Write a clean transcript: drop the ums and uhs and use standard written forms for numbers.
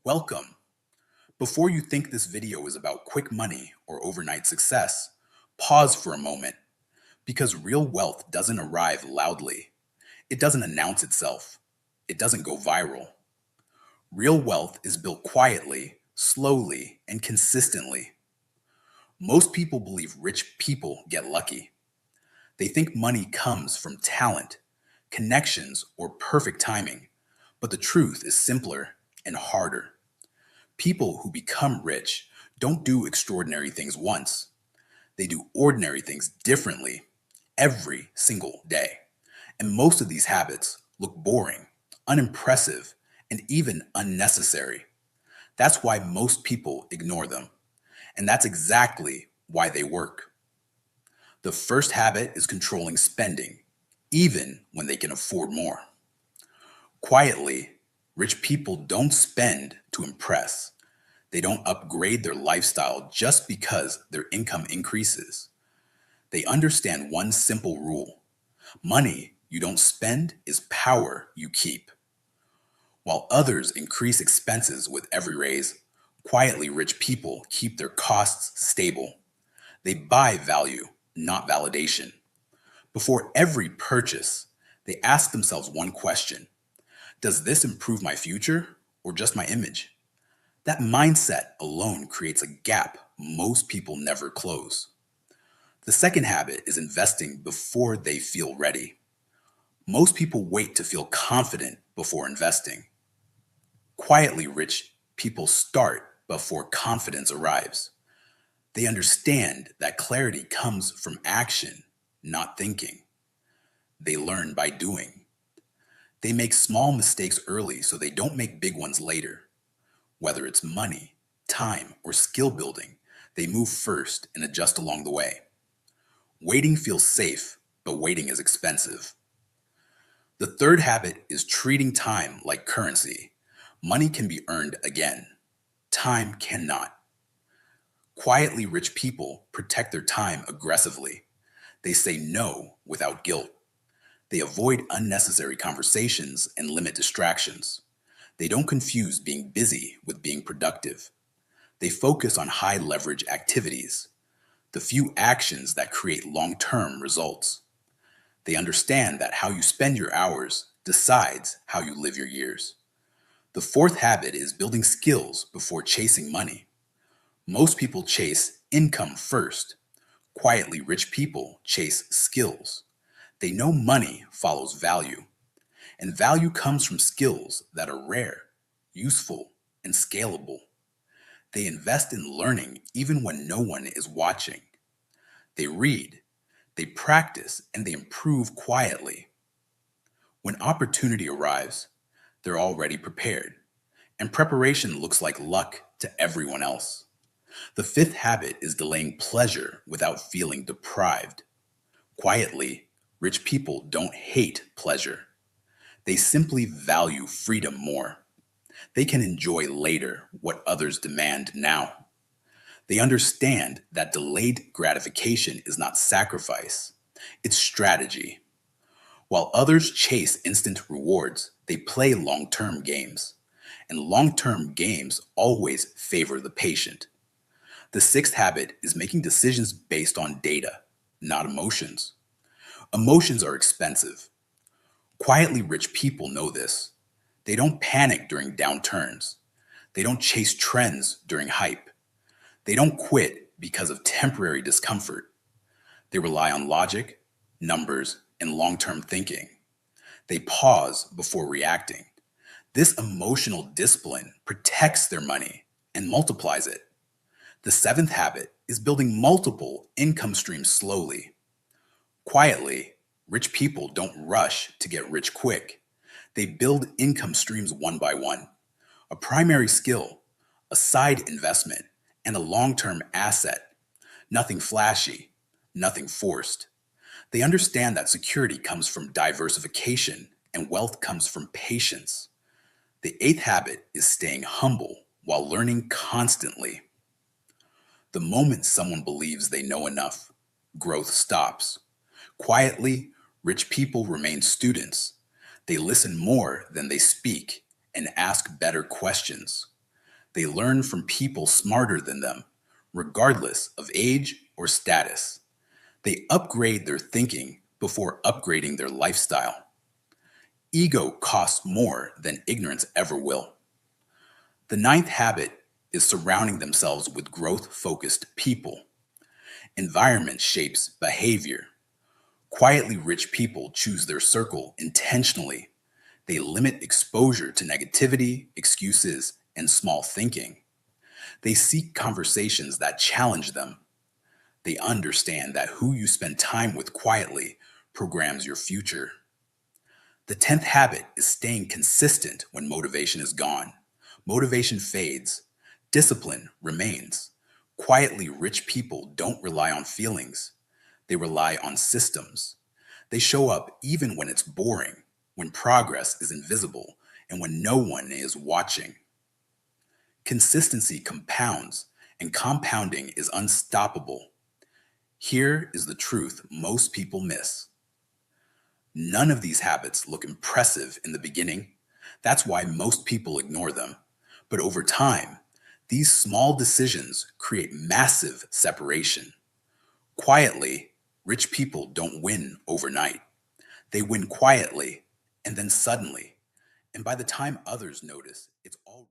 Welcome. Before you think this video is about quick money or overnight success, pause for a moment because real wealth doesn't arrive loudly. It doesn't announce itself. It doesn't go viral. Real wealth is built quietly, slowly, and consistently. Most people believe rich people get lucky. They think money comes from talent, connections, or perfect timing, but the truth is simpler and harder. People who become rich don't do extraordinary things once. They do ordinary things differently every single day. And most of these habits look boring, unimpressive, and even unnecessary. That's why most people ignore them. And that's exactly why they work. The first habit is controlling spending, even when they can afford more. Quietly, rich people don't spend to impress. They don't upgrade their lifestyle just because their income increases. They understand one simple rule: money you don't spend is power you keep. While others increase expenses with every raise, quietly rich people keep their costs stable. They buy value, not validation. Before every purchase, they ask themselves one question: does this improve my future or just my image? That mindset alone creates a gap most people never close. The second habit is investing before they feel ready. Most people wait to feel confident before investing. Quietly rich people start before confidence arrives. They understand that clarity comes from action, not thinking. They learn by doing. They make small mistakes early so they don't make big ones later. Whether it's money, time, or skill building, they move first and adjust along the way. Waiting feels safe, but waiting is expensive. The third habit is treating time like currency. Money can be earned again. Time cannot. Quietly rich people protect their time aggressively. They say no without guilt. They avoid unnecessary conversations and limit distractions. They don't confuse being busy with being productive. They focus on high leverage activities, the few actions that create long-term results. They understand that how you spend your hours decides how you live your years. The fourth habit is building skills before chasing money. Most people chase income first. Quietly rich people chase skills. They know money follows value, and value comes from skills that are rare, useful, and scalable. They invest in learning even when no one is watching. They read, they practice, and they improve quietly. When opportunity arrives, they're already prepared, and preparation looks like luck to everyone else. The fifth habit is delaying pleasure without feeling deprived. Quietly, rich people don't hate pleasure. They simply value freedom more. They can enjoy later what others demand now. They understand that delayed gratification is not sacrifice, it's strategy. While others chase instant rewards, they play long term games. And long term games always favor the patient. The sixth habit is making decisions based on data, not emotions. Emotions are expensive. Quietly rich people know this. They don't panic during downturns. They don't chase trends during hype. They don't quit because of temporary discomfort. They rely on logic, numbers, and long term thinking. They pause before reacting. This emotional discipline protects their money and multiplies it. The seventh habit is building multiple income streams slowly. Quietly, rich people don't rush to get rich quick. They build income streams one by one: a primary skill, a side investment, and a long term asset. Nothing flashy, nothing forced. They understand that security comes from diversification and wealth comes from patience. The eighth habit is staying humble while learning constantly. The moment someone believes they know enough, growth stops. Quietly, rich people remain students. They listen more than they speak and ask better questions. They learn from people smarter than them, regardless of age or status. They upgrade their thinking before upgrading their lifestyle. Ego costs more than ignorance ever will. The ninth habit is surrounding themselves with growth focused people. Environment shapes behavior. Quietly rich people choose their circle intentionally. They limit exposure to negativity, excuses, and small thinking. They seek conversations that challenge them. They understand that who you spend time with quietly programs your future. The 10th habit is staying consistent when motivation is gone. Motivation fades, discipline remains. Quietly rich people don't rely on feelings, they rely on systems. They show up even when it's boring, when progress is invisible, and when no one is watching. Consistency compounds, and compounding is unstoppable. Here is the truth most people miss. None of these habits look impressive in the beginning. That's why most people ignore them. But over time, these small decisions create massive separation. Quietly, rich people don't win overnight. They win quietly and then suddenly. And by the time others notice, it's all